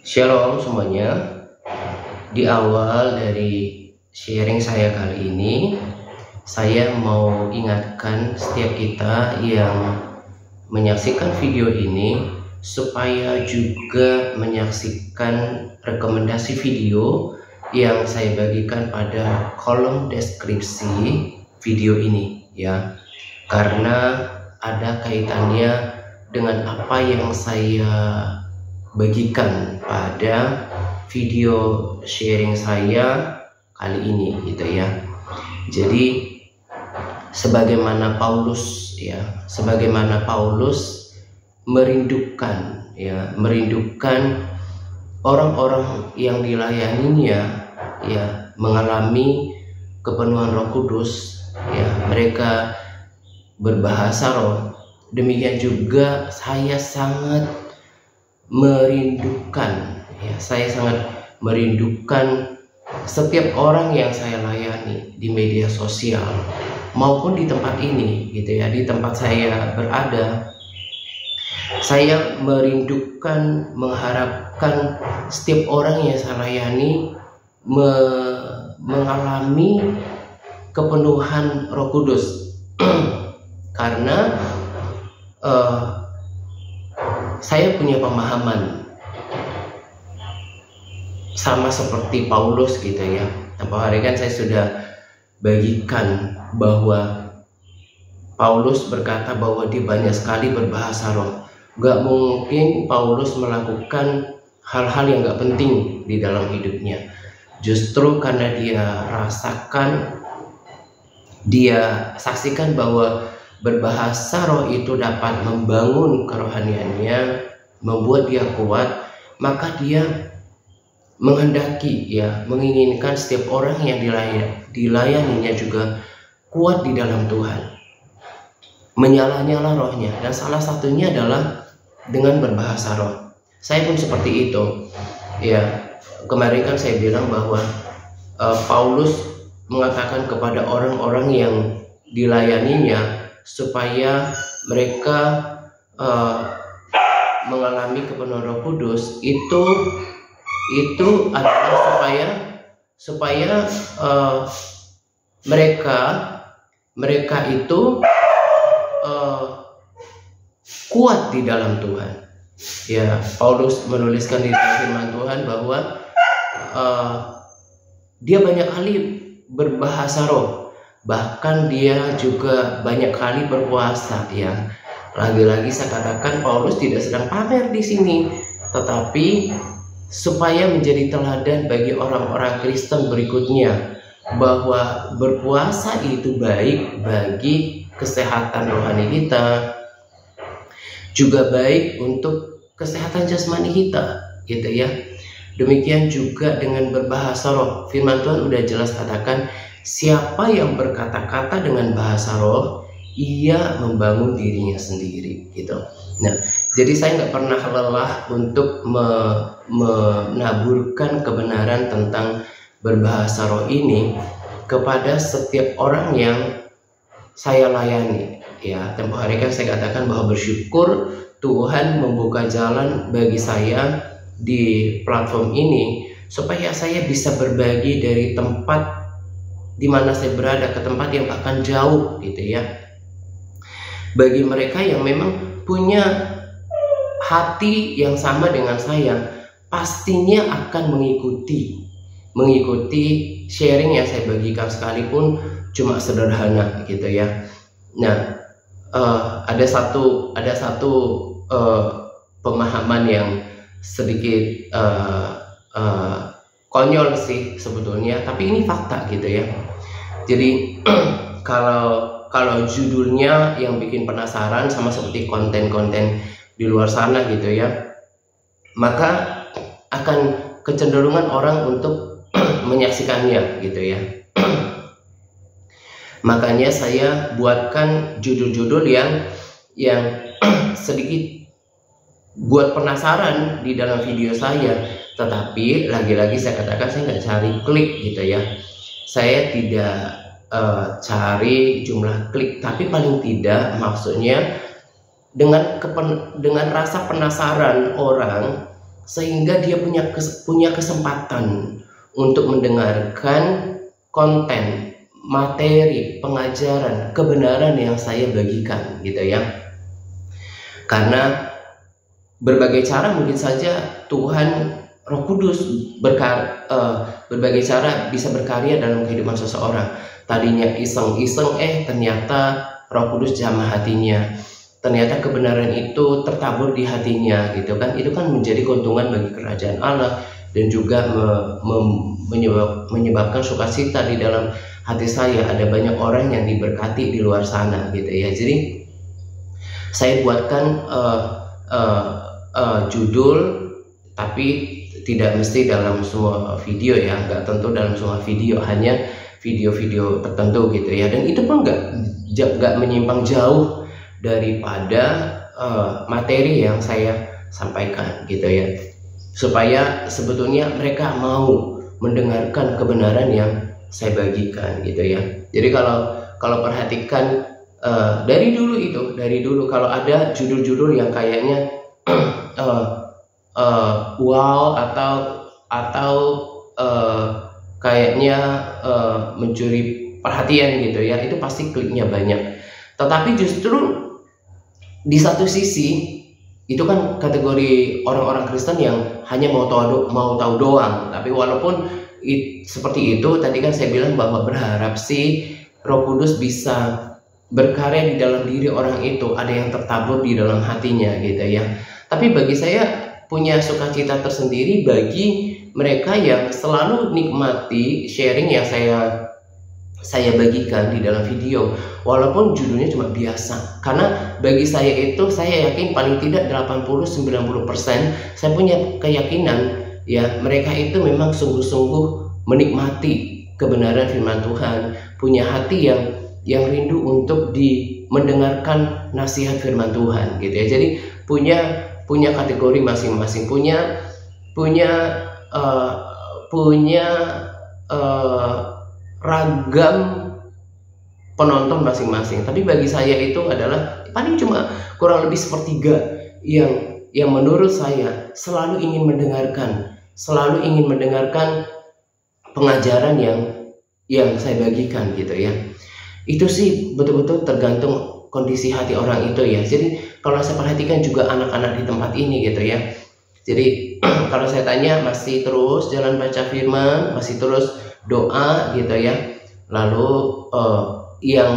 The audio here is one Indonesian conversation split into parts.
Shalom semuanya. Di awal dari sharing saya kali ini, saya mau ingatkan setiap kita yang menyaksikan video ini supaya juga menyaksikan rekomendasi video yang saya bagikan pada kolom deskripsi video ini ya. Karena ada kaitannya dengan apa yang saya bagikan pada video sharing saya kali ini gitu ya. Jadi sebagaimana Paulus merindukan orang-orang yang dilayaninya ya mengalami kepenuhan Roh Kudus ya, mereka berbahasa roh. Demikian juga saya sangat merindukan setiap orang yang saya layani di media sosial maupun di tempat ini gitu ya, di tempat saya berada. Saya merindukan, mengharapkan setiap orang yang saya layani mengalami kepenuhan Roh Kudus. Karena saya punya pemahaman sama seperti Paulus gitu ya. Tempoh hari kan saya sudah bagikan bahwa Paulus berkata bahwa dia banyak sekali berbahasa roh. Gak mungkin Paulus melakukan hal-hal yang gak penting di dalam hidupnya. Justru karena dia saksikan bahwa berbahasa roh itu dapat membangun kerohaniannya, membuat dia kuat, maka dia menginginkan setiap orang yang dilayaninya juga kuat di dalam Tuhan, menyala-nyala rohnya, dan salah satunya adalah dengan berbahasa roh. Saya pun seperti itu ya. Kemarin kan saya bilang bahwa Paulus mengatakan kepada orang-orang yang dilayaninya supaya mereka mengalami kepenuhan Roh Kudus, itu adalah supaya mereka itu kuat di dalam Tuhan ya. Paulus menuliskan di dalam firman Tuhan bahwa dia banyak kali berbahasa roh, bahkan dia juga banyak kali berpuasa ya. Lagi-lagi saya katakan Paulus tidak sedang pamer di sini, tetapi supaya menjadi teladan bagi orang-orang Kristen berikutnya bahwa berpuasa itu baik bagi kesehatan rohani kita, juga baik untuk kesehatan jasmani kita gitu ya. Demikian juga dengan berbahasa roh. Firman Tuhan udah jelas katakan, siapa yang berkata-kata dengan bahasa roh, ia membangun dirinya sendiri gitu. Nah, jadi saya nggak pernah lelah untuk menaburkan kebenaran tentang berbahasa roh ini kepada setiap orang yang saya layani ya. Tempoh hari kan saya katakan bahwa bersyukur Tuhan membuka jalan bagi saya di platform ini supaya saya bisa berbagi dari tempat di mana saya berada ke tempat yang akan jauh gitu ya. Bagi mereka yang memang punya hati yang sama dengan saya, pastinya akan mengikuti sharing yang saya bagikan sekalipun cuma sederhana gitu ya. Nah, ada satu pemahaman yang sedikit konyol sih sebetulnya, tapi ini fakta gitu ya. Jadi kalau judulnya yang bikin penasaran sama seperti konten-konten di luar sana gitu ya, maka akan kecenderungan orang untuk menyaksikannya gitu ya. Makanya saya buatkan judul-judul yang sedikit buat penasaran di dalam video saya, tetapi lagi-lagi saya katakan saya nggak cari klik gitu ya. Saya tidak cari jumlah klik, tapi paling tidak maksudnya dengan rasa penasaran orang sehingga dia punya kesempatan untuk mendengarkan konten, materi, pengajaran, kebenaran yang saya bagikan gitu ya. Karena berbagai cara mungkin saja Tuhan Roh Kudus berbagai cara bisa berkarya dalam kehidupan seseorang. Tadinya iseng-iseng, ternyata Roh Kudus jamah hatinya. Ternyata kebenaran itu tertabur di hatinya gitu kan. Itu kan menjadi keuntungan bagi kerajaan Allah dan juga menyebabkan sukacita di dalam hati saya. Ada banyak orang yang diberkati di luar sana gitu ya. Jadi saya buatkan judul, tapi tidak mesti dalam semua video ya, nggak tentu dalam semua video, hanya video-video tertentu gitu ya. Dan itu pun nggak menyimpang jauh daripada materi yang saya sampaikan gitu ya, supaya sebetulnya mereka mau mendengarkan kebenaran yang saya bagikan gitu ya. Jadi kalau perhatikan dari dulu kalau ada judul-judul yang kayaknya wow atau kayaknya mencuri perhatian gitu ya, itu pasti kliknya banyak. Tetapi justru di satu sisi itu kan kategori orang-orang Kristen yang hanya mau tahu doang. Tapi walaupun seperti itu, tadi kan saya bilang bahwa berharap sih Roh Kudus bisa berkarya di dalam diri orang itu, ada yang tertabur di dalam hatinya gitu ya. Tapi bagi saya punya sukacita tersendiri bagi mereka yang selalu nikmati sharing yang saya bagikan di dalam video, walaupun judulnya cuma biasa. Karena bagi saya itu, saya yakin paling tidak 80-90% saya punya keyakinan ya, mereka itu memang sungguh-sungguh menikmati kebenaran firman Tuhan, punya hati yang rindu untuk mendengarkan nasihat firman Tuhan gitu ya. Jadi punya kategori masing-masing, punya ragam penonton masing-masing. Tapi bagi saya itu adalah paling cuma kurang lebih sepertiga yang menurut saya selalu ingin mendengarkan pengajaran yang saya bagikan gitu ya. Itu sih betul-betul tergantung kondisi hati orang itu ya. Jadi kalau saya perhatikan juga anak-anak di tempat ini gitu ya. Jadi kalau saya tanya, masih terus jalan baca firman, masih terus doa gitu ya. Lalu yang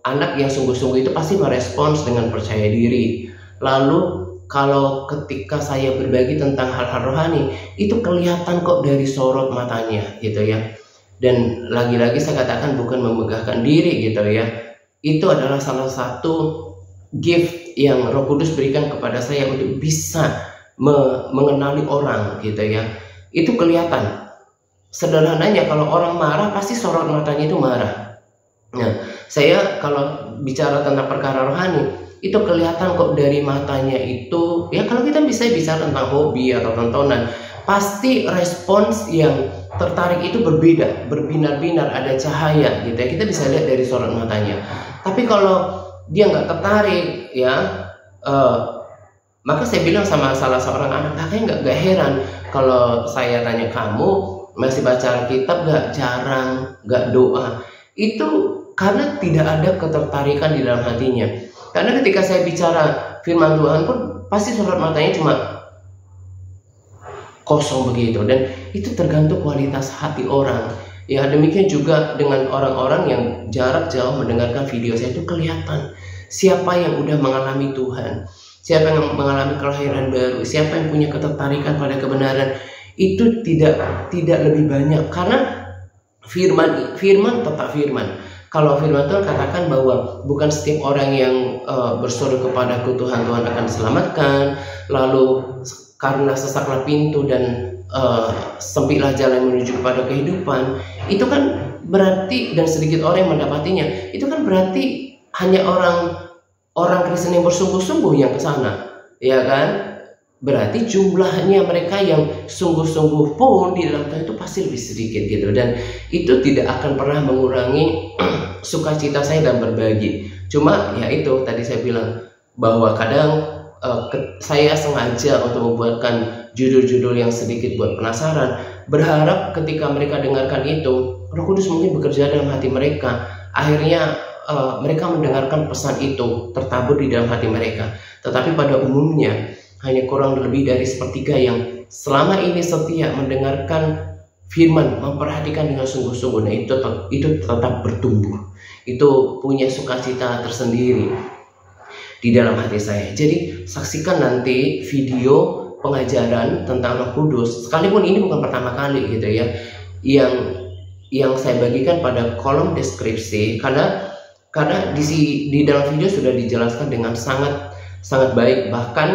anak yang sungguh-sungguh itu pasti merespons dengan percaya diri. Lalu kalau ketika saya berbagi tentang hal-hal rohani, itu kelihatan kok dari sorot matanya gitu ya. Dan lagi-lagi saya katakan bukan memegahkan diri gitu ya. Itu adalah salah satu gift yang Roh Kudus berikan kepada saya untuk bisa mengenali orang gitu ya. Itu kelihatan. Sederhananya kalau orang marah pasti sorot matanya itu marah. Nah, saya kalau bicara tentang perkara rohani, itu kelihatan kok dari matanya itu ya. Kalau kita bisa bicara tentang hobi atau tontonan, pasti respons yang tertarik itu berbeda, berbinar-binar, ada cahaya gitu ya. Kita bisa lihat dari sorot matanya. Tapi kalau dia nggak tertarik ya, maka saya bilang sama salah seorang anak, kayaknya nggak heran kalau saya tanya, kamu masih baca Alkitab nggak? Jarang, nggak doa. Itu karena tidak ada ketertarikan di dalam hatinya. Karena ketika saya bicara firman Tuhan pun pasti sorot matanya cuma kosong begitu. Dan itu tergantung kualitas hati orang. Ya demikian juga dengan orang-orang yang jarak jauh mendengarkan video saya, itu kelihatan siapa yang udah mengalami Tuhan, siapa yang mengalami kelahiran baru, siapa yang punya ketertarikan pada kebenaran. Itu tidak lebih banyak, karena firman tetap firman. Kalau firman Tuhan katakan bahwa bukan setiap orang yang berseru kepadaku Tuhan akan diselamatkan, lalu karena sesaklah pintu dan sempitlah jalan menuju kepada kehidupan, itu kan berarti, dan sedikit orang yang mendapatinya, itu kan berarti hanya orang Kristen yang bersungguh-sungguh yang ke sana, ya kan? Berarti jumlahnya mereka yang sungguh-sungguh pun di dalam Tuhan itu pasti lebih sedikit gitu. Dan itu tidak akan pernah mengurangi sukacita saya dalam berbagi. Cuma ya itu tadi saya bilang bahwa kadang saya sengaja untuk membuatkan judul-judul yang sedikit buat penasaran, berharap ketika mereka dengarkan itu, Roh Kudus mungkin bekerja dalam hati mereka. Akhirnya mereka mendengarkan pesan itu tertabur di dalam hati mereka. Tetapi pada umumnya hanya kurang lebih dari sepertiga yang selama ini setia mendengarkan firman, memperhatikan dengan sungguh-sungguh. Nah, itu tetap bertumbuh. Itu punya sukacita tersendiri di dalam hati saya. Jadi saksikan nanti video pengajaran tentang Roh Kudus, sekalipun ini bukan pertama kali gitu ya, yang saya bagikan pada kolom deskripsi, karena di dalam video sudah dijelaskan dengan sangat baik. Bahkan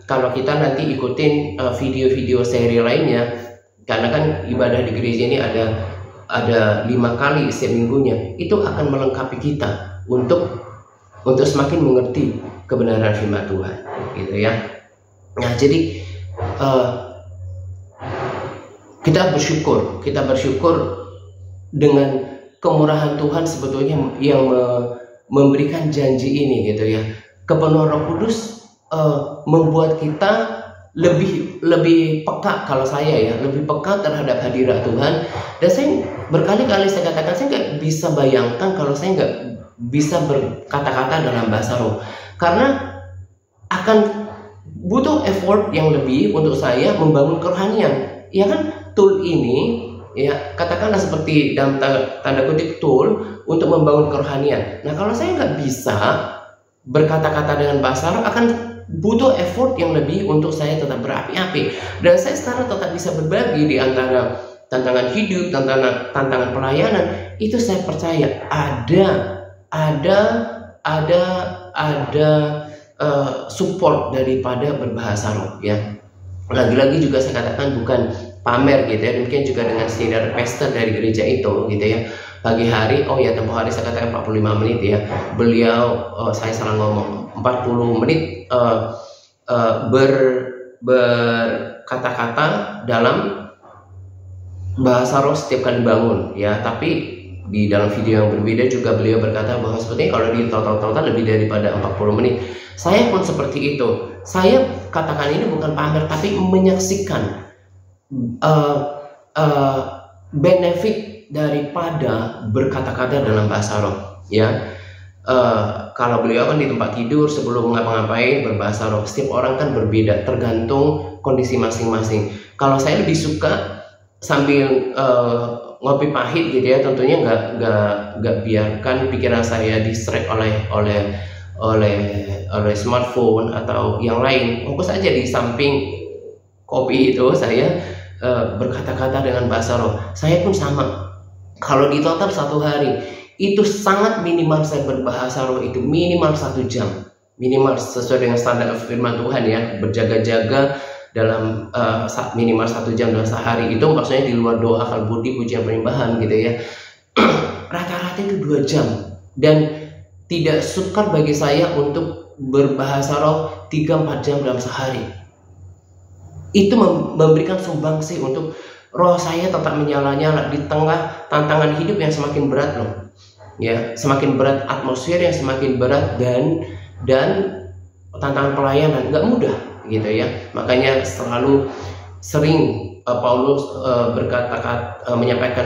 kalau kita nanti ikutin video-video seri lainnya, karena kan ibadah di gereja ini ada 5 kali setiap minggunya, itu akan melengkapi kita untuk semakin mengerti kebenaran firman Tuhan, gitu ya. Nah, jadi kita bersyukur dengan kemurahan Tuhan sebetulnya yang memberikan janji ini, gitu ya. Kepenuhan Roh Kudus membuat kita lebih peka, kalau saya ya, lebih peka terhadap hadirat Tuhan. Dan saya berkali-kali saya katakan, saya nggak bisa bayangkan kalau saya nggak bisa berkata-kata dalam bahasa roh, karena akan butuh effort yang lebih untuk saya membangun kerohanian. Ya kan, tool ini ya katakanlah seperti dalam tanda kutip tool untuk membangun kerohanian. Nah, kalau saya nggak bisa berkata-kata dengan bahasa roh, akan butuh effort yang lebih untuk saya tetap berapi-api. Dan saya sekarang tetap bisa berbagi di antara tantangan hidup, tantangan pelayanan. Itu saya percaya ada support daripada berbahasa roh ya. Lagi-lagi juga saya katakan bukan pamer gitu ya. Demikian juga dengan senior pastor dari gereja itu gitu ya. Pagi hari, tempoh hari saya katakan 45 menit ya. Beliau, saya salah ngomong, 40 menit berkata-kata dalam bahasa roh setiap kali bangun ya. Tapi di dalam video yang berbeda juga beliau berkata bahwa sebetulnya kalau di total lebih daripada 40 menit. Saya pun seperti itu. Saya katakan ini bukan pamer, tapi menyaksikan benefit daripada berkata-kata dalam bahasa roh ya. Kalau beliau kan di tempat tidur sebelum ngapa-ngapain berbahasa roh. Setiap orang kan berbeda tergantung kondisi masing-masing. Kalau saya lebih suka sambil ngopi pahit gitu ya, tentunya nggak biarkan pikiran saya distract oleh smartphone atau yang lain. Fokus aja di samping kopi itu saya berkata-kata dengan bahasa roh. Saya pun sama. Kalau di total 1 hari itu sangat minimal saya berbahasa roh itu minimal 1 jam, minimal sesuai dengan standar firman Tuhan ya, berjaga-jaga dalam minimal 1 jam dalam sehari. Itu maksudnya di luar doa, akal budi, pujian, penyembahan gitu ya. Rata-rata itu 2 jam. Dan tidak sukar bagi saya untuk berbahasa roh 3-4 jam dalam sehari. Itu memberikan sumbangsi untuk roh saya tetap menyala-nyala di tengah tantangan hidup yang semakin berat loh. Ya, semakin berat, atmosfer yang semakin berat, dan tantangan pelayanan nggak mudah gitu ya. Makanya selalu sering Paulus menyampaikan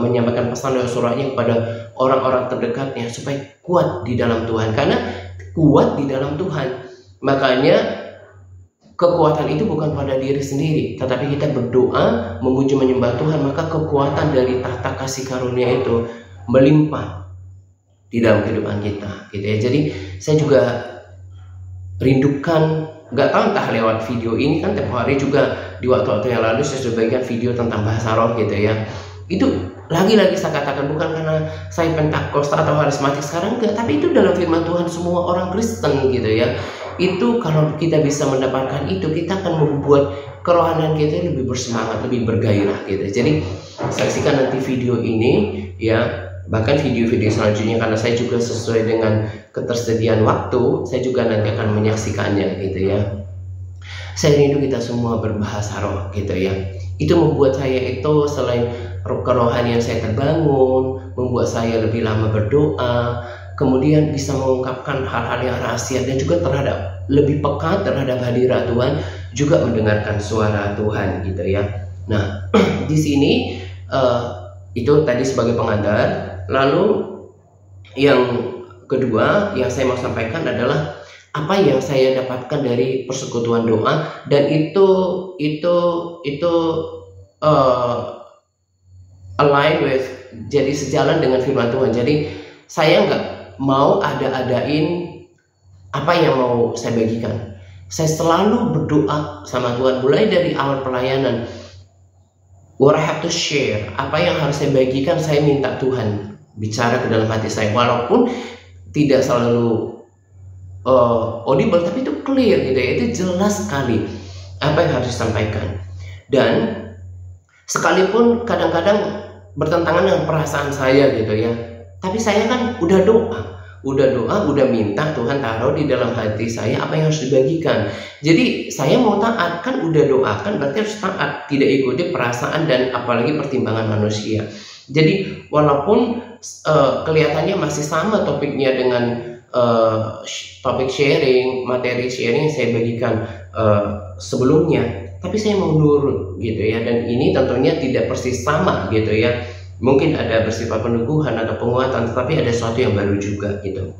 menyampaikan pesan lewat suratnya kepada orang-orang terdekatnya supaya kuat di dalam Tuhan. Karena kuat di dalam Tuhan, makanya kekuatan itu bukan pada diri sendiri, tetapi kita berdoa, memuji, menyembah Tuhan, maka kekuatan dari tahta kasih karunia itu melimpah di dalam kehidupan kita gitu ya. Jadi saya juga rindukan, nggak tahu entah lewat video ini kan, tiap hari juga di waktu-waktu yang lalu saya sudah bagikan video tentang bahasa roh gitu ya. Itu lagi-lagi saya katakan bukan karena saya Pentakosta atau karismatik sekarang, enggak, tapi itu dalam firman Tuhan semua orang Kristen gitu ya. Itu kalau kita bisa mendapatkan itu, kita akan membuat kerohanian kita lebih bersemangat, lebih bergairah gitu. Jadi saksikan nanti video ini ya, bahkan video-video selanjutnya, karena saya juga sesuai dengan ketersediaan waktu, saya juga nanti akan menyaksikannya gitu ya. Saya rindu kita semua berbahasa roh gitu ya. Itu membuat saya itu selain kerohanian saya terbangun, membuat saya lebih lama berdoa, kemudian bisa mengungkapkan hal-hal yang rahasia, dan juga lebih peka terhadap hadirat Tuhan, juga mendengarkan suara Tuhan gitu ya. Nah, di sini itu tadi sebagai pengantar. Lalu yang kedua yang saya mau sampaikan adalah apa yang saya dapatkan dari persekutuan doa, dan itu align with, jadi sejalan dengan firman Tuhan. Jadi saya nggak mau ada-adain apa yang mau saya bagikan. Saya selalu berdoa sama Tuhan mulai dari awal pelayanan. What I have to share, apa yang harus saya bagikan, saya minta Tuhan bicara ke dalam hati saya, walaupun tidak selalu audible, tapi itu clear gitu ya, itu jelas sekali apa yang harus disampaikan. Dan sekalipun kadang-kadang bertentangan dengan perasaan saya gitu ya, tapi saya kan udah doa, udah minta Tuhan taruh di dalam hati saya apa yang harus dibagikan. Jadi saya mau taat, kan udah doakan berarti harus taat, tidak ikuti perasaan dan apalagi pertimbangan manusia. Jadi walaupun kelihatannya masih sama topiknya dengan topik sharing, materi sharing yang saya bagikan sebelumnya, tapi saya mau nurut gitu ya, dan ini tentunya tidak persis sama gitu ya. Mungkin ada bersifat peneguhan atau penguatan, tetapi ada sesuatu yang baru juga gitu.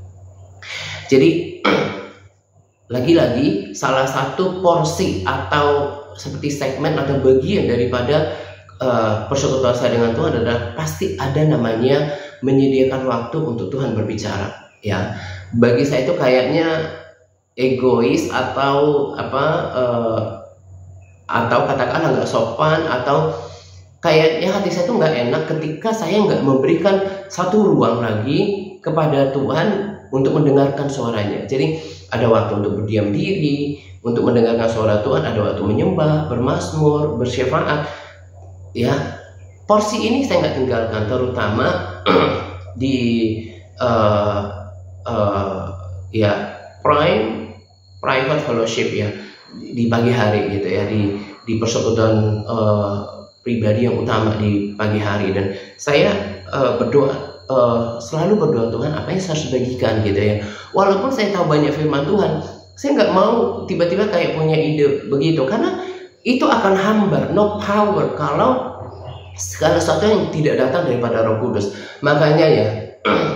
Jadi lagi-lagi salah satu porsi atau seperti segmen atau bagian daripada persekutuan saya dengan Tuhan adalah pasti ada namanya menyediakan waktu untuk Tuhan berbicara ya. Bagi saya itu kayaknya egois atau atau katakanlah nggak sopan, atau kayaknya hati saya tuh nggak enak ketika saya nggak memberikan satu ruang lagi kepada Tuhan untuk mendengarkan suaranya. Jadi ada waktu untuk berdiam diri, untuk mendengarkan suara Tuhan, ada waktu menyembah, bermazmur, bersyafaat. Ya, porsi ini saya nggak tinggalkan, terutama di private fellowship ya, di pagi hari gitu ya, di persekutuan pribadi yang utama di pagi hari. Dan saya berdoa, selalu berdoa, Tuhan apa yang saya harus bagikan gitu ya. Walaupun saya tahu banyak firman Tuhan, saya nggak mau tiba-tiba kayak punya ide begitu, karena itu akan hambar, no power kalau segala sesuatu yang tidak datang daripada Roh Kudus. Makanya ya,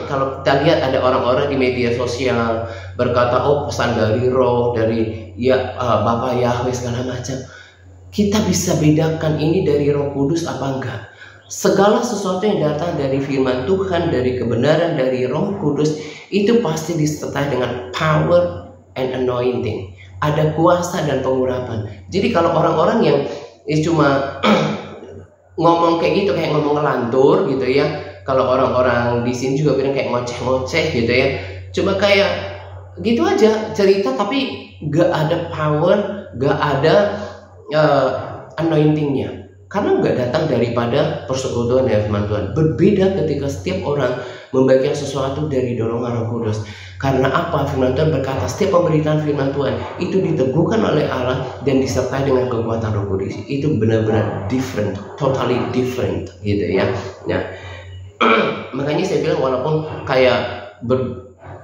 kalau kita lihat ada orang-orang di media sosial berkata, oh pesan dari Roh, dari ya Bapa Yahweh segala macam. Kita bisa bedakan ini dari Roh Kudus apa enggak. Segala sesuatu yang datang dari firman Tuhan, dari kebenaran, dari Roh Kudus, itu pasti disertai dengan power and anointing. Ada kuasa dan pengurapan. Jadi kalau orang-orang yang cuma ngomong kayak gitu, kayak ngomong ngelantur gitu ya. Kalau orang-orang di sini juga bilang kayak ngoceh-ngoceh gitu ya. Cuma kayak gitu aja cerita, tapi gak ada power, gak ada anointingnya, karena nggak datang daripada persekutuan dengan firman Tuhan. Berbeda ketika setiap orang membagikan sesuatu dari dorongan Roh Kudus. Karena apa? Firman Tuhan berkata setiap pemberitaan firman Tuhan itu diteguhkan oleh Allah dan disertai dengan kekuatan Roh Kudus. Itu benar-benar different, totally different gitu ya. Nah, makanya saya bilang walaupun kayak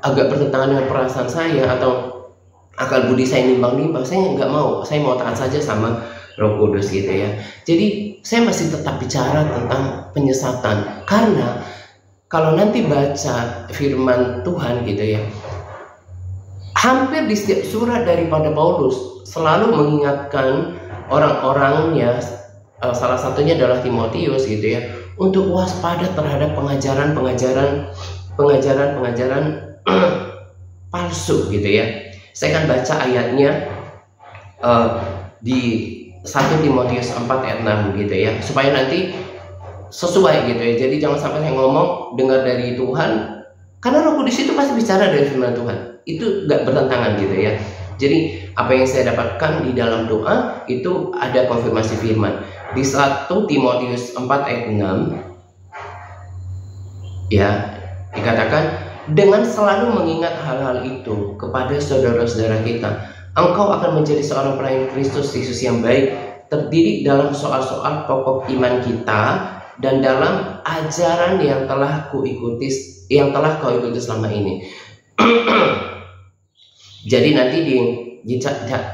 agak bertentangan dengan perasaan saya atau akal budi saya nimbang-nimbang, saya nggak mau, saya mau taat saja sama Roh Kudus gitu ya. Jadi saya masih tetap bicara tentang penyesatan, karena kalau nanti baca firman Tuhan gitu ya, hampir di setiap surat daripada Paulus selalu mengingatkan orang-orangnya, salah satunya adalah Timotius gitu ya, untuk waspada terhadap pengajaran palsu gitu ya. Saya akan baca ayatnya di 1 Timotius 4 ayat 6 gitu ya, supaya nanti sesuai gitu ya. Jadi jangan sampai saya ngomong dengar dari Tuhan, karena Roh Kudus itu pasti bicara dari firman Tuhan, itu gak bertentangan gitu ya. Jadi apa yang saya dapatkan di dalam doa itu ada konfirmasi firman. Di 1 Timotius 4 ayat 6 ya, dikatakan, dengan selalu mengingat hal-hal itu kepada saudara-saudara kita, engkau akan menjadi seorang pelayan Kristus Yesus yang baik, terdidik dalam soal-soal pokok iman kita dan dalam ajaran yang telah kuikuti yang telah kau ikuti selama ini. Jadi nanti di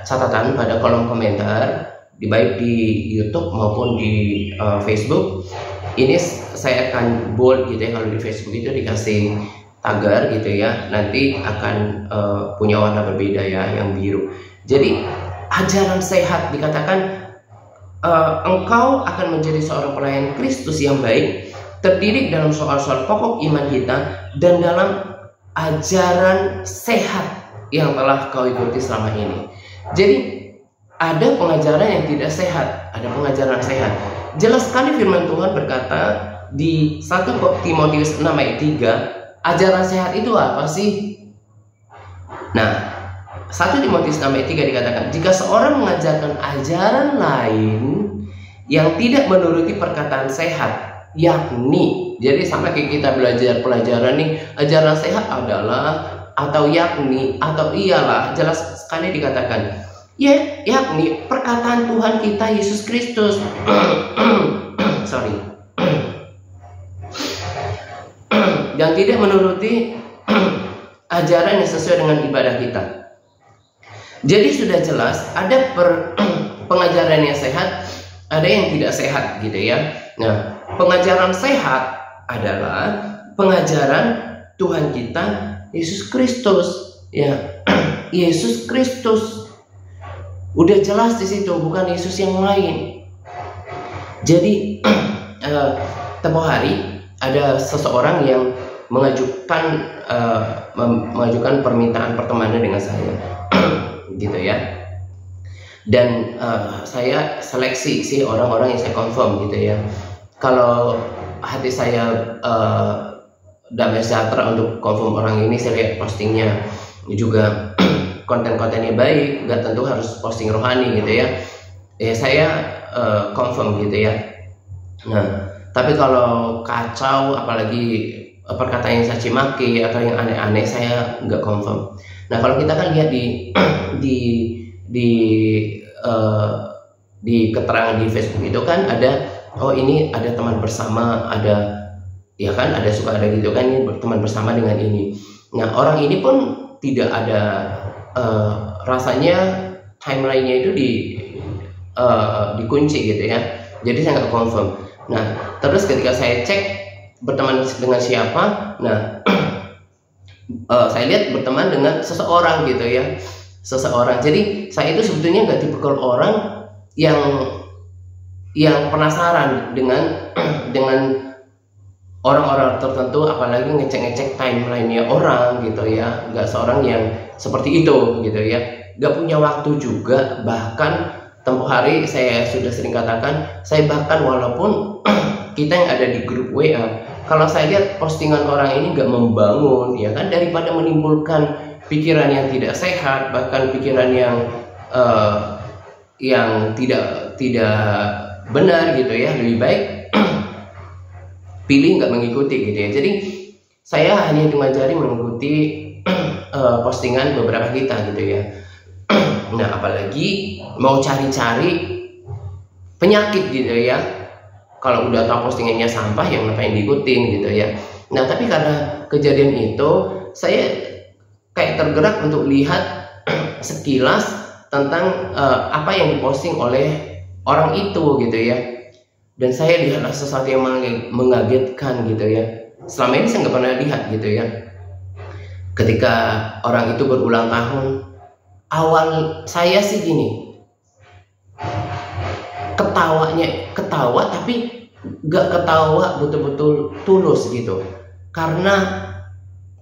catatan pada kolom komentar, baik di YouTube maupun di Facebook, ini saya akan bold gitu ya. Kalau di Facebook itu dikasih tagar gitu ya, nanti akan punya warna berbeda ya, yang biru. Jadi ajaran sehat dikatakan engkau akan menjadi seorang pelayan Kristus yang baik, terdidik dalam soal-soal pokok iman kita dan dalam ajaran sehat yang telah kau ikuti selama ini. Jadi ada pengajaran yang tidak sehat, ada pengajaran sehat. Jelas sekali firman Tuhan berkata di 1 Timotius 6 ayat 3, ajaran sehat itu apa sih? Nah, 1 Timotius 6 ayat 3 dikatakan, jika seorang mengajarkan ajaran lain yang tidak menuruti perkataan sehat, yakni, jadi sama kayak kita belajar pelajaran nih, ajaran sehat adalah, atau yakni, atau ialah, jelas sekali dikatakan, ya, yakni perkataan Tuhan kita Yesus Kristus. Sorry. Dan tidak menuruti ajaran yang sesuai dengan ibadah kita. Jadi sudah jelas ada pengajaran yang sehat, ada yang tidak sehat gitu ya. Nah, pengajaran sehat adalah pengajaran Tuhan kita Yesus Kristus ya. Yesus Kristus. Udah jelas di situ, bukan Yesus yang lain. Jadi tempoh hari ada seseorang yang mengajukan permintaan pertemanan dengan saya, gitu ya. Dan saya seleksi sih orang-orang yang saya confirm gitu ya. Kalau hati saya damai sejahtera untuk confirm orang ini, saya lihat postingnya juga konten-kontennya baik, nggak tentu harus posting rohani gitu ya. Saya confirm gitu ya. Nah, tapi kalau kacau, apalagi perkataan yang caci maki atau yang aneh-aneh, saya nggak confirm. Nah, kalau kita kan lihat di keterangan di Facebook itu kan ada, oh ini ada teman bersama, ada ya kan, ada suka ada gitu kan, ini teman bersama dengan ini. Nah, orang ini pun tidak ada rasanya timelinenya itu dikunci gitu ya. Jadi saya nggak confirm. Nah, terus ketika saya cek berteman dengan siapa, nah saya lihat berteman dengan seseorang gitu ya, seseorang. Jadi saya itu sebetulnya nggak tipikal orang yang penasaran dengan orang-orang tertentu, apalagi ngecek-ngecek timeline-nya orang gitu ya. Nggak seorang yang seperti itu gitu ya. Nggak punya waktu juga. Bahkan tempoh hari saya sudah sering katakan, saya bahkan walaupun kita yang ada di grup WA, kalau saya lihat postingan orang ini nggak membangun ya kan, daripada menimbulkan pikiran yang tidak sehat, bahkan pikiran yang tidak benar gitu ya, lebih baik pilih nggak mengikuti gitu ya. Jadi saya hanya mengajari mengikuti postingan beberapa kita gitu ya. Nah, apalagi mau cari-cari penyakit gitu ya, kalau udah tahu postingannya sampah, yang ngapain diikutin gitu ya. Nah, tapi karena kejadian itu, saya kayak tergerak untuk lihat sekilas tentang apa yang diposting oleh orang itu gitu ya. Dan saya lihatlah sesuatu yang mengagetkan gitu ya. Selama ini saya nggak pernah lihat gitu ya. Ketika orang itu berulang tahun, awal saya sih gini, ketawa tapi gak ketawa betul-betul tulus gitu, karena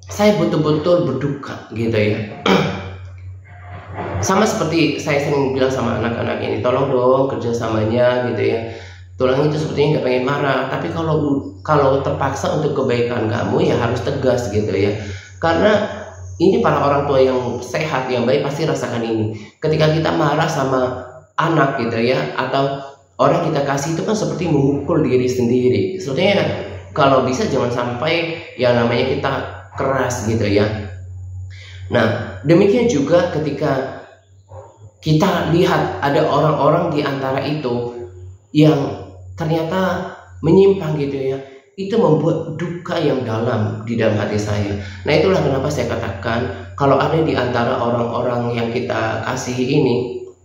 saya betul-betul berduka gitu ya. Sama seperti saya sering bilang sama anak-anak ini, tolong dong kerjasamanya gitu ya. Tulang itu sebetulnya nggak pengen marah, tapi kalau terpaksa untuk kebaikan kamu ya harus tegas gitu ya. Karena ini para orang tua yang sehat, yang baik pasti rasakan ini. Ketika kita marah sama anak gitu ya, atau orang kita kasih, itu kan seperti memukul diri sendiri. Sebetulnya kalau bisa jangan sampai yang namanya kita keras gitu ya. Nah, demikian juga ketika kita lihat ada orang-orang di antara itu yang ternyata menyimpang gitu ya. itu membuat duka yang dalam di dalam hati saya. Nah, itulah kenapa saya katakan, kalau ada di antara orang-orang yang kita kasihi ini,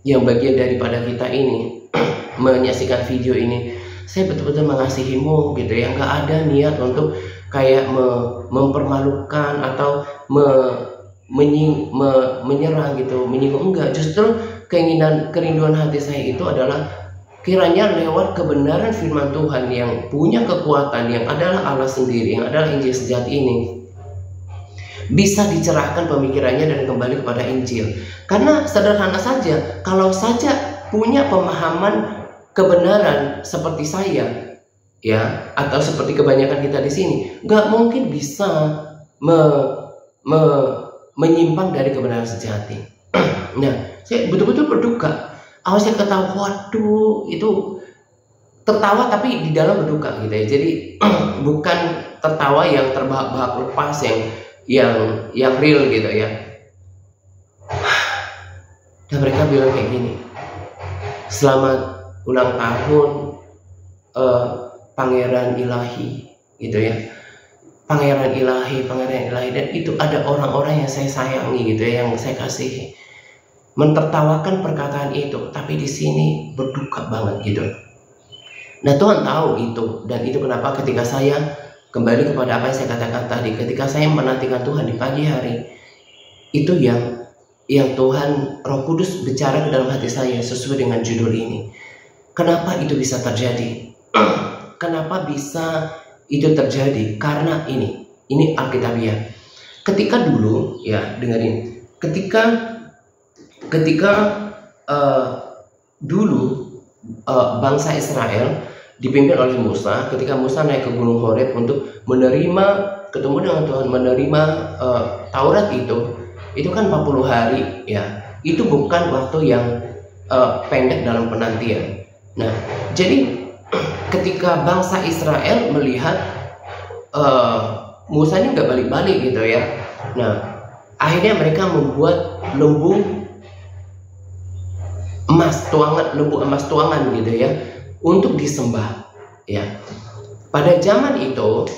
yang bagian daripada kita ini menyaksikan video ini, saya betul-betul mengasihimu gitu ya. Nggak ada niat untuk kayak mempermalukan atau menyerang gitu, menyinggung, enggak. Justru kerinduan hati saya itu adalah kiranya lewat kebenaran firman Tuhan yang punya kekuatan, yang adalah Allah sendiri, yang adalah Injil sejati ini, bisa dicerahkan pemikirannya dan kembali kepada Injil. Karena sederhana saja, kalau saja punya pemahaman kebenaran seperti saya, ya, atau seperti kebanyakan kita di sini, nggak mungkin bisa menyimpang dari kebenaran sejati. Nah, saya betul-betul berduka. Awal saya ketawa, waduh, itu tertawa tapi di dalam berduka gitu ya. Jadi bukan tertawa yang terbahak-bahak lepas, yang real gitu ya. Dan mereka bilang kayak gini, selamat ulang tahun Pangeran Ilahi gitu ya. Pangeran Ilahi, dan itu ada orang-orang yang saya sayangi gitu ya, yang saya kasihi, mentertawakan perkataan itu, tapi di sini berduka banget gitu. Nah, Tuhan tahu itu, dan itu kenapa ketika saya kembali kepada apa yang saya katakan tadi, ketika saya menantikan Tuhan di pagi hari, itu yang Tuhan Roh Kudus bicara ke dalam hati saya sesuai dengan judul ini. Kenapa itu bisa terjadi? Kenapa bisa itu terjadi? Karena ini Alkitabiah. Ketika dulu, ya dengerin, ketika dulu bangsa Israel dipimpin oleh Musa, ketika Musa naik ke Gunung Horeb untuk ketemu dengan Tuhan, menerima Taurat itu kan 40 hari ya. Itu bukan waktu yang pendek dalam penantian. Nah, jadi ketika bangsa Israel melihat Musa ini nggak balik-balik gitu ya, nah akhirnya mereka membuat lembu emas tuangan gitu ya, untuk disembah ya. Pada zaman itu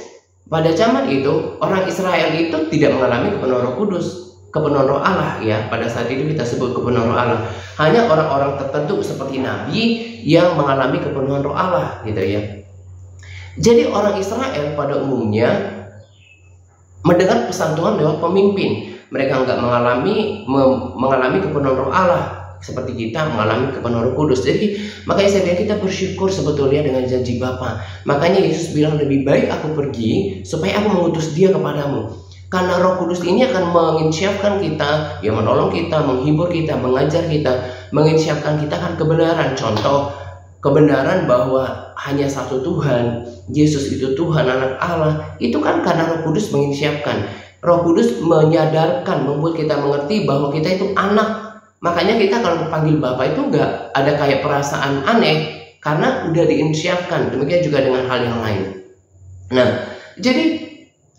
orang Israel itu tidak mengalami kepenuhan Roh Kudus, kepenuhan Roh Allah ya. Pada saat itu kita sebut kepenuhan Roh Allah. Hanya orang-orang tertentu seperti nabi yang mengalami kepenuhan Roh Allah gitu ya. Jadi orang Israel pada umumnya mendengar pesan Tuhan lewat pemimpin. Mereka nggak mengalami kepenuhan Roh Allah seperti kita mengalami kepenuhan Roh Kudus. Jadi makanya saya bilang kita bersyukur sebetulnya dengan janji Bapa. Makanya Yesus bilang, lebih baik aku pergi supaya aku mengutus Dia kepadamu. Karena Roh Kudus ini akan menginsyafkan kita, ya, menolong kita, menghibur kita, mengajar kita, menginsyafkan kita akan kebenaran. Contoh kebenaran bahwa hanya satu Tuhan, Yesus itu Tuhan, Anak Allah. Itu kan karena Roh Kudus menginsyafkan. Roh Kudus menyadarkan, membuat kita mengerti bahwa kita itu anak. Makanya kita kalau panggil Bapa itu nggak ada kayak perasaan aneh, karena udah diinsyafkan. Demikian juga dengan hal yang lain. Nah, jadi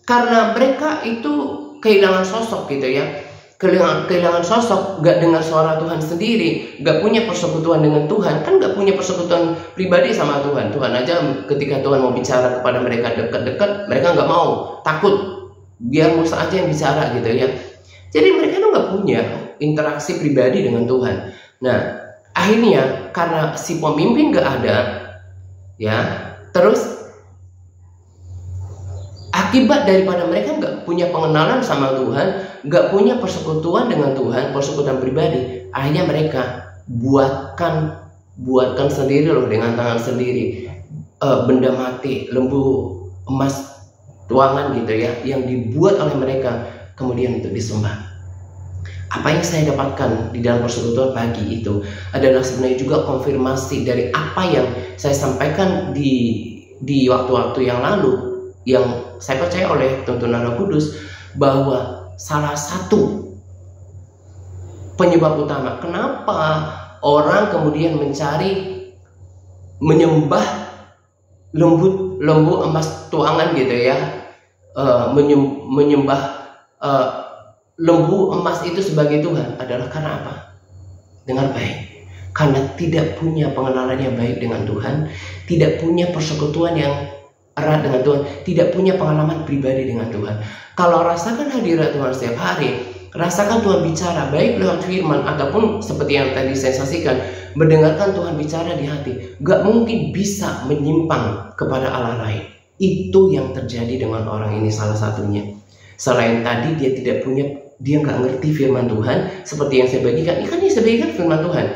karena mereka itu kehilangan sosok gitu ya, kehilangan sosok, nggak dengar suara Tuhan sendiri, nggak punya persekutuan dengan Tuhan, kan nggak punya persekutuan pribadi sama Tuhan. Tuhan aja ketika Tuhan mau bicara kepada mereka dekat-dekat, mereka nggak mau, takut biar Musa aja yang bicara gitu ya. Jadi mereka tuh nggak punya interaksi pribadi dengan Tuhan. Nah, akhirnya karena si pemimpin nggak ada, ya, terus akibat daripada mereka nggak punya pengenalan sama Tuhan, nggak punya persekutuan dengan Tuhan, persekutuan pribadi, akhirnya mereka buatkan sendiri loh, dengan tangan sendiri, benda mati, lembu emas tuangan gitu ya, yang dibuat oleh mereka kemudian untuk disembah. Apa yang saya dapatkan di dalam persekutuan pagi itu adalah sebenarnya juga konfirmasi dari apa yang saya sampaikan di waktu-waktu yang lalu, yang saya percaya oleh tuntunan Roh Kudus, bahwa salah satu penyebab utama kenapa orang kemudian menyembah lembu emas tuangan gitu ya, menyembah lembu emas itu sebagai Tuhan adalah karena apa? Dengar baik, karena tidak punya pengenalan yang baik dengan Tuhan, tidak punya persekutuan yang erat dengan Tuhan, tidak punya pengalaman pribadi dengan Tuhan. Kalau rasakan hadirat Tuhan setiap hari, rasakan Tuhan bicara baik lewat firman ataupun seperti yang tadi saya saksikan, mendengarkan Tuhan bicara di hati, gak mungkin bisa menyimpang kepada Allah lain. Itu yang terjadi dengan orang ini salah satunya. Selain tadi dia tidak punya, dia nggak ngerti firman Tuhan seperti yang saya bagikan. Ini kan yang saya bagikan firman Tuhan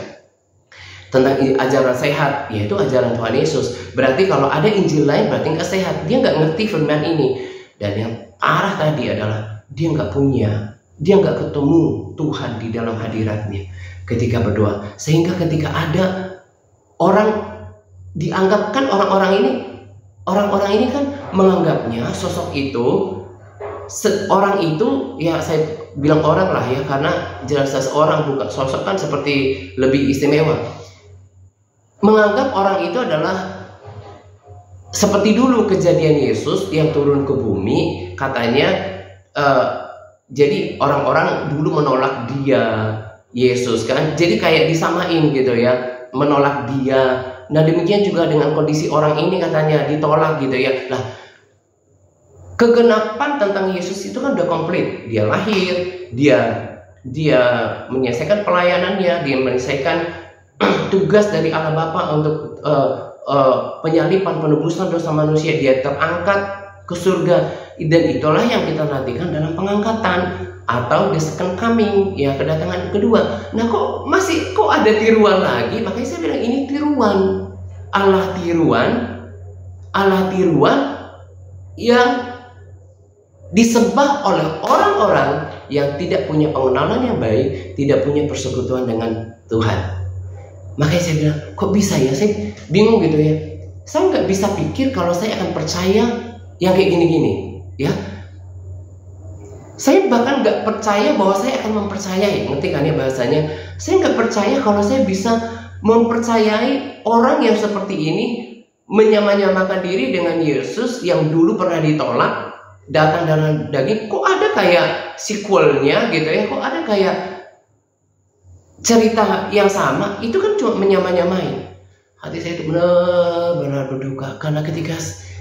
tentang ajaran sehat, yaitu ajaran Tuhan Yesus. Berarti kalau ada Injil lain berarti nggak sehat. Dia nggak ngerti firman ini. Dan yang parah tadi adalah dia nggak punya, dia nggak ketemu Tuhan di dalam hadiratnya ketika berdoa. Sehingga ketika ada orang dianggap, kan orang-orang ini kan menganggapnya sosok itu, orang itu, ya saya bilang orang lah ya, karena jelas seorang bukan sosok kan seperti lebih istimewa. Menganggap orang itu adalah seperti dulu kejadian Yesus yang turun ke bumi, katanya jadi orang-orang dulu menolak dia, Yesus kan, jadi kayak disamain gitu ya, menolak dia. Nah demikian juga dengan kondisi orang ini, katanya ditolak gitu ya. Nah kegenapan tentang Yesus itu kan udah komplit. Dia lahir, dia menyelesaikan pelayanannya, dia menyelesaikan tugas dari Allah Bapa untuk penyalipan, penebusan dosa manusia. Dia terangkat ke surga, dan itulah yang kita nantikan dalam pengangkatan atau the second coming, ya kedatangan kedua. Nah kok ada tiruan lagi? Makanya saya bilang ini tiruan, Allah tiruan yang disembah oleh orang-orang yang tidak punya pengenalan yang baik, tidak punya persekutuan dengan Tuhan. Makanya saya bilang, kok bisa ya? Saya bingung gitu ya. Saya nggak bisa pikir kalau saya akan percaya yang kayak gini-gini, ya. Saya bahkan nggak percaya bahwa saya akan mempercayai, ngerti kan ya bahasanya? Saya nggak percaya kalau saya bisa mempercayai orang yang seperti ini menyamanyamakan diri dengan Yesus yang dulu pernah ditolak, datang dalam daging. Kok ada kayak sequelnya gitu ya? Kok ada kayak cerita yang sama? Itu kan cuma menyamanyamain. Hati saya itu benar-benar berduka karena ketika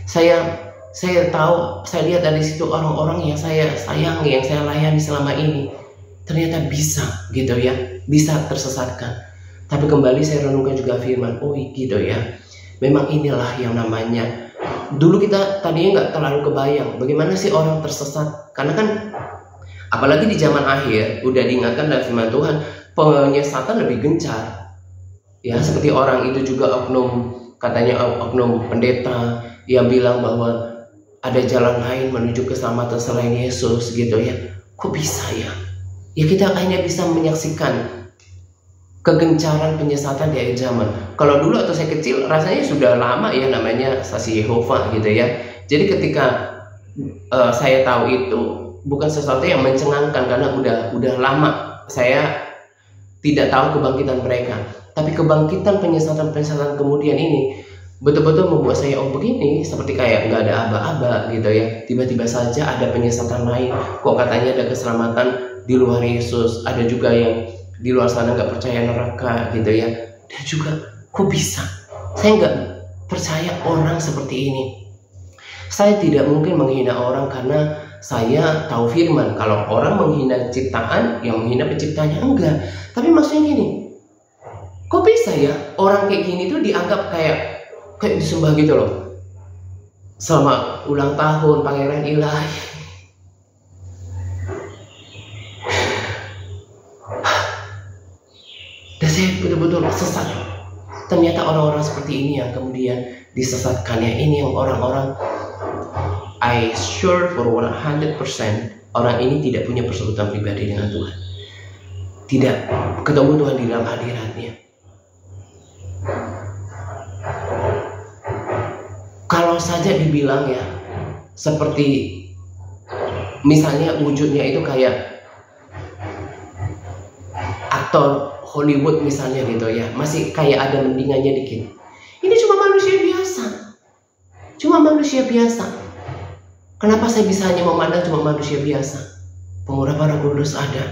saya tahu, saya lihat dari situ orang-orang yang saya sayangi, yang saya layani selama ini ternyata bisa gitu ya, bisa tersesatkan. Tapi kembali saya renungkan juga firman, oh gitu ya, memang inilah yang namanya. Dulu kita tadinya nggak terlalu kebayang bagaimana sih orang tersesat, karena kan apalagi di zaman akhir udah diingatkan dalam firman Tuhan, penyesatan lebih gencar ya. Seperti orang itu juga katanya oknum pendeta yang bilang bahwa ada jalan lain menuju keselamatan selain Yesus gitu ya. Kok bisa ya? Ya kita hanya bisa menyaksikan kegencaran penyesatan di akhir zaman. Kalau dulu atau saya kecil rasanya sudah lama ya, namanya saksi Yehova gitu ya. Jadi ketika saya tahu itu bukan sesuatu yang mencengangkan karena udah lama saya tidak tahu kebangkitan mereka. Tapi kebangkitan penyesatan kemudian ini betul-betul membuat saya begini, seperti kayak nggak ada aba-aba gitu ya. Tiba-tiba saja ada penyesatan lain. Kok katanya ada keselamatan di luar Yesus, ada juga yang di luar sana nggak percaya neraka gitu ya. Dan juga kok bisa? Saya nggak percaya orang seperti ini. Saya tidak mungkin menghina orang karena saya tahu firman. Kalau orang menghina ciptaan, yang menghina penciptanya enggak. Tapi maksudnya gini, kok bisa ya orang kayak gini tuh dianggap kayak disembah gitu loh. Selamat ulang tahun Pangeran Ilahi. Dan saya betul-betul sesat. Ternyata orang-orang seperti ini yang kemudian disesatkannya. Ini yang orang-orang, I sure for 100% orang ini tidak punya persekutuan pribadi dengan Tuhan. Tidak ketemu Tuhan di dalam hadiratnya. Kalau saja dibilang ya, seperti misalnya wujudnya itu kayak aktor Hollywood misalnya gitu ya, masih kayak ada mendingannya dikit. Ini cuma manusia biasa. Cuma manusia biasa. Kenapa saya bisa hanya memandang cuma manusia biasa? Pengurapan Roh Kudus ada.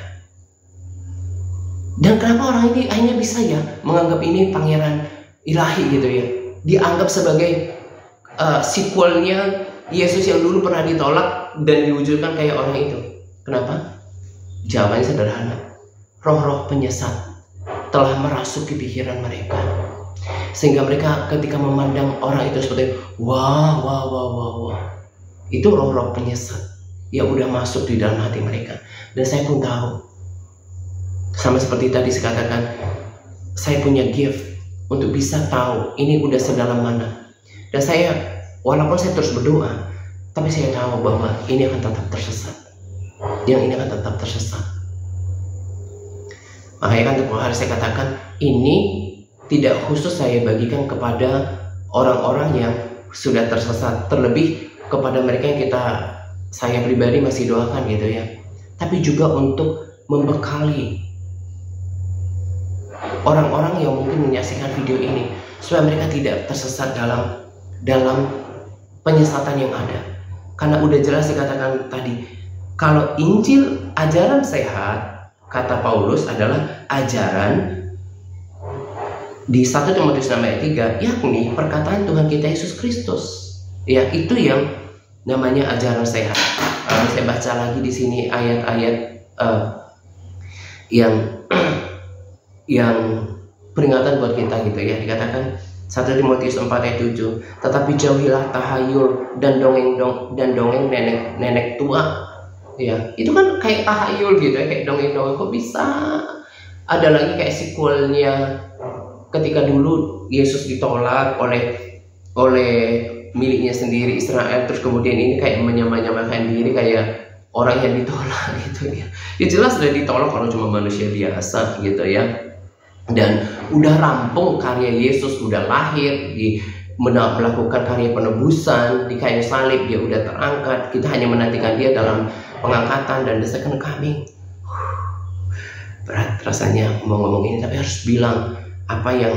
Dan kenapa orang ini hanya bisa ya menganggap ini pangeran ilahi gitu ya? Dianggap sebagai sequelnya Yesus yang dulu pernah ditolak dan diwujudkan kayak orang itu? Kenapa? Jawabannya sederhana. Roh-roh penyesat telah merasuki pikiran mereka, sehingga mereka ketika memandang orang itu seperti wah. Itu roh-roh penyesat yang udah masuk di dalam hati mereka. Dan saya pun tahu, sama seperti tadi saya katakan, saya punya gift untuk bisa tahu ini udah sedalam mana. Dan saya, walaupun saya terus berdoa, tapi saya tahu bahwa ini akan tetap tersesat. Yang ini akan tetap tersesat. Makanya kan tempoh hari saya katakan, ini tidak khusus saya bagikan kepada orang-orang yang sudah tersesat, terlebih kepada mereka yang saya pribadi masih doakan gitu ya. Tapi juga untuk membekali orang-orang yang mungkin menyaksikan video ini, supaya mereka tidak tersesat dalam penyesatan yang ada. Karena udah jelas dikatakan tadi, kalau Injil ajaran sehat, kata Paulus, adalah ajaran di 1 Timotius 6 ayat 3, yakni perkataan Tuhan kita Yesus Kristus. Ya, itu yang namanya ajaran sehat. Saya baca lagi di sini ayat-ayat yang peringatan buat kita gitu ya. Dikatakan 1 Timotius 4 ayat 7, tetapi jauhilah tahayul dan dongeng nenek tua. Ya, itu kan kayak tahayul gitu ya, kayak dongeng-dongeng. Kok bisa ada lagi kayak sequelnya ketika dulu Yesus ditolak oleh miliknya sendiri Israel, terus kemudian ini kayak menyamakan diri kayak orang yang ditolak gitu ya. Ya jelas sudah ditolak kalau cuma manusia biasa gitu ya. Dan udah rampung karya Yesus, udah lahir, melakukan karya penebusan di kayu salib, dia udah terangkat. Kita hanya menantikan dia dalam pengangkatan dan the second coming. Berat rasanya mau ngomong ini, tapi harus bilang apa yang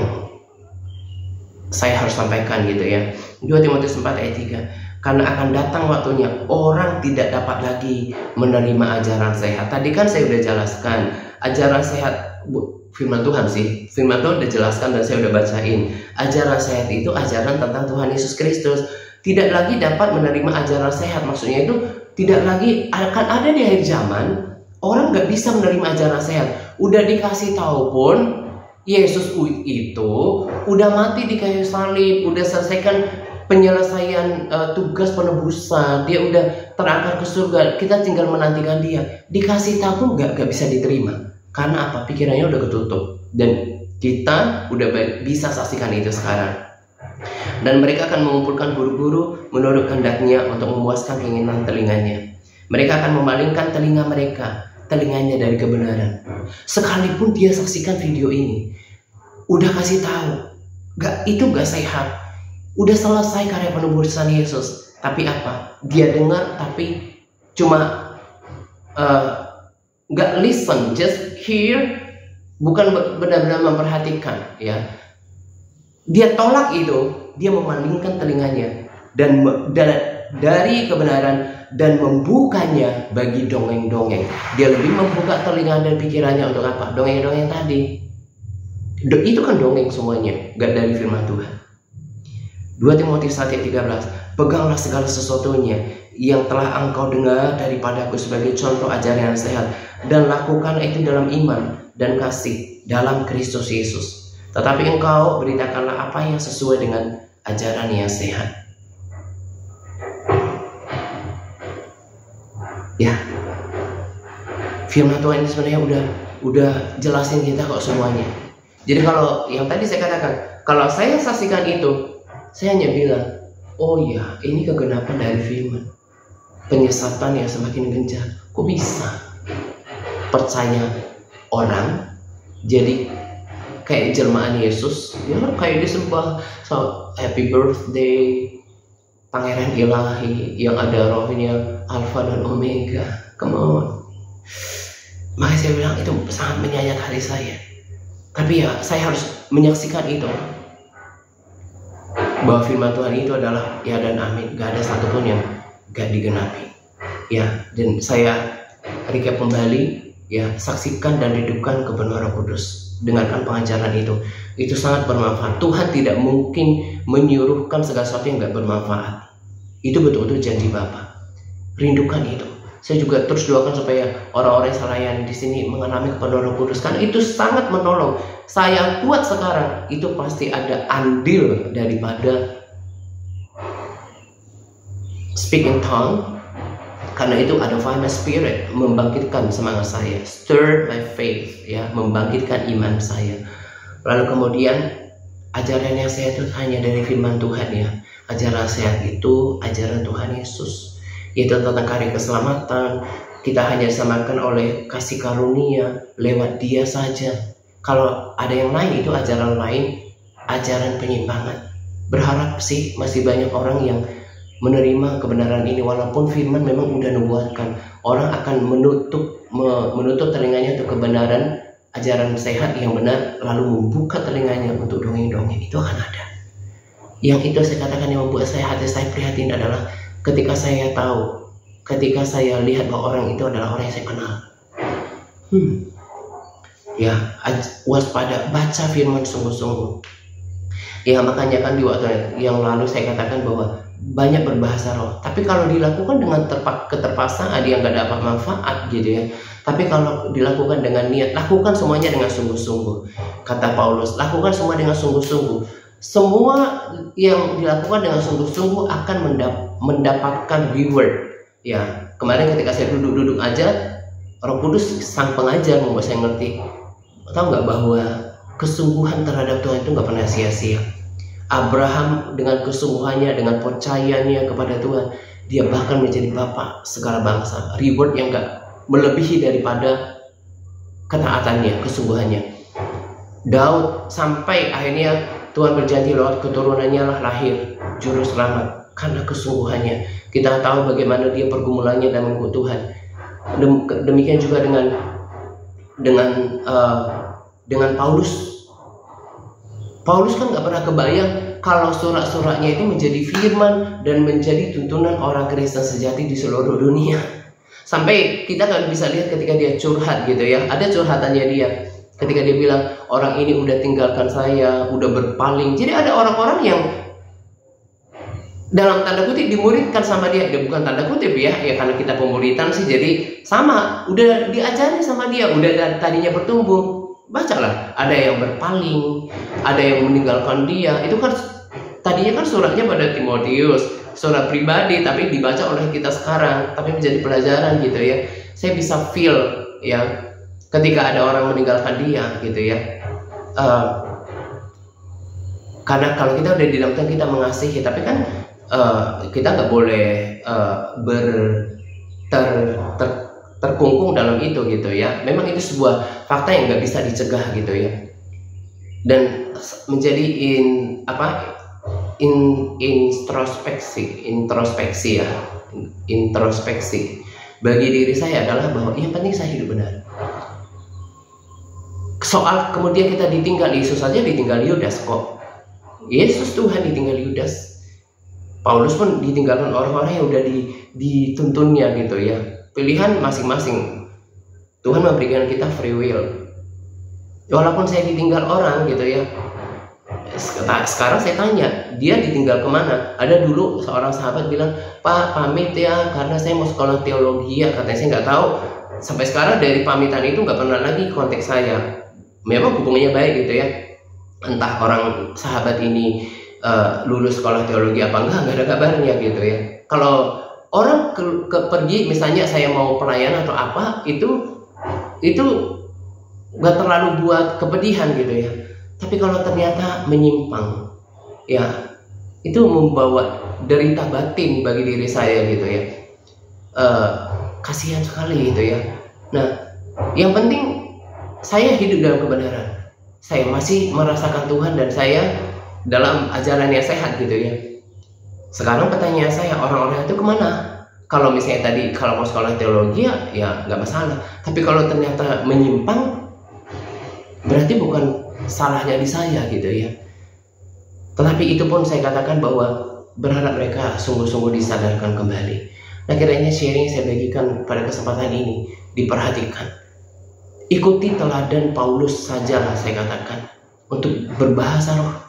saya harus sampaikan gitu ya. 2 Timotius 4 ayat 3, karena akan datang waktunya orang tidak dapat lagi menerima ajaran sehat. Tadi kan saya udah jelaskan ajaran sehat, firman Tuhan sih, firman Tuhan udah jelaskan dan saya udah bacain. Ajaran sehat itu ajaran tentang Tuhan Yesus Kristus. Tidak lagi dapat menerima ajaran sehat, maksudnya itu tidak lagi akan ada di akhir zaman orang nggak bisa menerima ajaran sehat. Udah dikasih tahu pun Yesus itu udah mati di kayu salib, udah selesaikan penyelesaian tugas penebusan, dia udah terangkat ke surga, kita tinggal menantikan dia. Dikasih tahu nggak bisa diterima. Karena apa? Pikirannya udah ketutup. Dan kita udah bisa saksikan itu sekarang. Dan mereka akan mengumpulkan guru-guru menurut kehendaknya untuk memuaskan keinginan telinganya. Mereka akan memalingkan telinganya dari kebenaran. Sekalipun dia saksikan video ini, udah kasih tahu, itu gak sehat. Udah selesai karya penebusan Yesus, tapi apa? Dia dengar tapi cuma gak listen, just hear, bukan benar-benar memperhatikan ya. Dia tolak itu, dia memalingkan telinganya dan dari kebenaran dan membukanya bagi dongeng-dongeng. Dia lebih membuka telinga dan pikirannya untuk apa? Dongeng-dongeng tadi. Itu kan dongeng semuanya, gak dari firman Tuhan. 2 Timotius 1 ayat 13, peganglah segala sesuatunya yang telah engkau dengar daripadaku sebagai contoh ajaran yang sehat, dan lakukan itu dalam iman dan kasih dalam Kristus Yesus. Tetapi engkau beritakanlah apa yang sesuai dengan ajaran yang sehat. Ya, firman Tuhan ini sebenarnya udah jelasin kita kok semuanya. Jadi kalau yang tadi saya katakan, kalau saya saksikan itu, saya hanya bilang, oh ya, ini kegenapan dari firman. Penyesatan yang semakin gencar. Kok bisa percaya orang jadi kayak jelmaan Yesus, ya kayak disembah, so, happy birthday Pangeran Ilahi yang ada rohnya Alpha dan Omega. Come on. Makanya saya bilang itu sangat menyayat hati saya. Tapi ya saya harus menyaksikan itu, bahwa firman Tuhan itu adalah ya dan amin. Gak ada satupun yang gak digenapi. Ya, dan saya recap kembali, ya, saksikan dan hidupkan kebenaran Roh Kudus. dengarkan pengajaran itu sangat bermanfaat. Tuhan tidak mungkin menyuruhkan segala sesuatu yang gak bermanfaat. Itu betul-betul janji Bapa. Rindukan itu. Saya juga terus doakan supaya orang-orang yang selayani di sini mengalami kepenuhan Roh Kudus, karena itu sangat menolong. Saya kuat sekarang, itu pasti ada andil daripada speak in tongue, karena itu ada fire spirit membangkitkan semangat saya, stir my faith, ya, membangkitkan iman saya. Lalu kemudian ajaran yang sehat itu hanya dari firman Tuhan, ya. Ajaran sehat itu ajaran Tuhan Yesus. Itu tentang karya keselamatan. Kita hanya diselamatkan oleh kasih karunia lewat Dia saja. Kalau ada yang lain, itu ajaran lain, ajaran penyimpangan. Berharap sih masih banyak orang yang menerima kebenaran ini, walaupun firman memang udah nubuatkan orang akan menutup telinganya untuk kebenaran ajaran sehat yang benar, lalu membuka telinganya untuk dongeng-dongeng. Itu akan ada. Yang itu saya katakan yang membuat hati saya prihatin adalah ketika saya tahu, ketika saya lihat bahwa orang itu adalah orang yang saya kenal. Ya, waspada, baca firman sungguh-sungguh. Ya, makanya kan di waktu yang lalu saya katakan bahwa banyak berbahasa roh. Tapi kalau dilakukan dengan keterpaksaan, dia nggak dapat manfaat gitu ya. Tapi kalau dilakukan dengan niat, lakukan semuanya dengan sungguh-sungguh. Kata Paulus, lakukan semua dengan sungguh-sungguh. Semua yang dilakukan dengan sungguh-sungguh akan mendapatkan reward. Ya, kemarin ketika saya duduk-duduk aja, Roh Kudus sang pengajar membuat saya ngerti. Tahu nggak bahwa kesungguhan terhadap Tuhan itu nggak pernah sia-sia. Abraham dengan kesungguhannya, dengan percayanya kepada Tuhan, dia bahkan menjadi bapa segala bangsa. Reward yang nggak melebihi daripada ketaatannya, kesungguhannya. Daud sampai akhirnya Tuhan berjanji lewat keturunannya lah lahir juru selamat karena kesungguhannya. Kita tahu bagaimana dia pergumulannya dalam mengikut Tuhan. Demikian juga dengan Paulus. Paulus kan nggak pernah kebayang kalau surat-suratnya itu menjadi firman dan menjadi tuntunan orang Kristen sejati di seluruh dunia. Sampai kita kan bisa lihat ketika dia curhat gitu ya. Ada curhatannya dia. Ketika dia bilang, orang ini udah tinggalkan saya, udah berpaling. Jadi ada orang-orang yang dalam tanda kutip dimuridkan sama dia. Dia bukan tanda kutip ya karena kita pemuridan sih, jadi sama. Udah diajari sama dia, udah tadinya bertumbuh. Bacalah, ada yang berpaling, ada yang meninggalkan dia. Itu kan tadinya kan suratnya pada Timotius, surat pribadi, tapi dibaca oleh kita sekarang, tapi menjadi pelajaran gitu ya. Saya bisa feel ya ketika ada orang meninggalkan dia gitu ya. Karena kalau kita udah di dalam Tuhan kita mengasihi, tapi kan kita nggak boleh terkungkung dalam itu gitu ya. Memang itu sebuah fakta yang nggak bisa dicegah gitu ya. Dan menjadi introspeksi bagi diri saya adalah bahwa yang penting saya hidup benar. Soal kemudian kita ditinggal, Yesus saja ditinggal Yudas kok. Yesus Tuhan ditinggal Yudas. Paulus pun ditinggalkan orang-orang yang udah dituntunnya gitu ya. Pilihan masing-masing. Tuhan memberikan kita free will. Walaupun saya ditinggal orang gitu ya. Sekarang saya tanya, dia ditinggal kemana? Ada dulu seorang sahabat bilang, Pak pamit ya karena saya mau sekolah teologi ya. Katanya saya nggak tahu. Sampai sekarang dari pamitan itu nggak pernah lagi kontak saya. Memang hubungannya baik gitu ya. Entah orang sahabat ini lulus sekolah teologi apa enggak ada kabarnya gitu ya. Kalau orang pergi misalnya saya mau pelayanan atau apa, itu nggak terlalu buat kepedihan gitu ya. Tapi kalau ternyata menyimpang, ya itu membawa derita batin bagi diri saya gitu ya. Kasihan sekali gitu ya. Nah, yang penting saya hidup dalam kebenaran. Saya masih merasakan Tuhan dan saya dalam ajaran yang sehat gitu ya. Sekarang pertanyaan saya, orang-orang itu kemana? Kalau misalnya tadi kalau mau sekolah teologi ya nggak masalah. Tapi kalau ternyata menyimpang, berarti bukan salahnya di saya gitu ya. Tetapi itu pun saya katakan bahwa berharap mereka sungguh-sungguh disadarkan kembali. Nah, kiranya sharing saya bagikan pada kesempatan ini diperhatikan. ikuti teladan Paulus sajalah saya katakan, untuk berbahasa roh,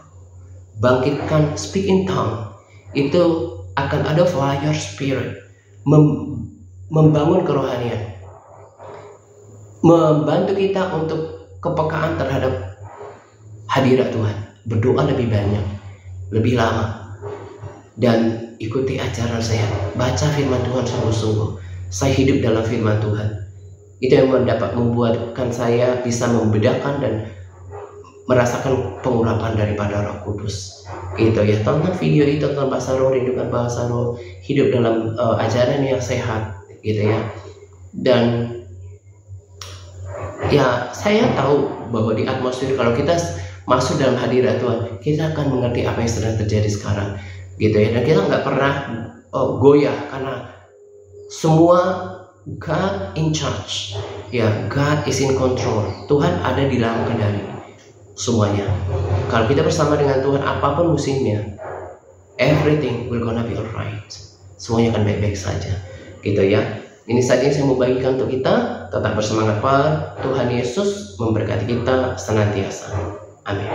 bangkitkan, speak in tongue. Itu akan ada fire spirit, membangun kerohanian, membantu kita untuk kepekaan terhadap hadirat Tuhan, berdoa lebih banyak, lebih lama, dan ikuti ajaran saya, baca firman Tuhan sungguh-sungguh. Saya hidup dalam firman Tuhan. Itu yang membuatkan saya bisa membedakan dan merasakan pengurapan daripada Roh Kudus. Gitu ya. Tonton video itu tentang bahasa roh, rindukan bahasa roh, hidup dalam ajaran yang sehat, gitu ya. Dan ya, saya tahu bahwa di atmosfer kalau kita masuk dalam hadirat Tuhan, kita akan mengerti apa yang sedang terjadi sekarang, gitu ya. Dan kita nggak pernah goyah, karena semua God in charge, ya, God is in control. Tuhan ada di dalam kendali semuanya. Kalau kita bersama dengan Tuhan, apapun musimnya, everything will gonna be alright. Semuanya akan baik-baik saja, gitu ya. Ini saja yang saya mau bagikan untuk kita. Tetap bersemangat, Pak. Tuhan Yesus memberkati kita senantiasa. Amin.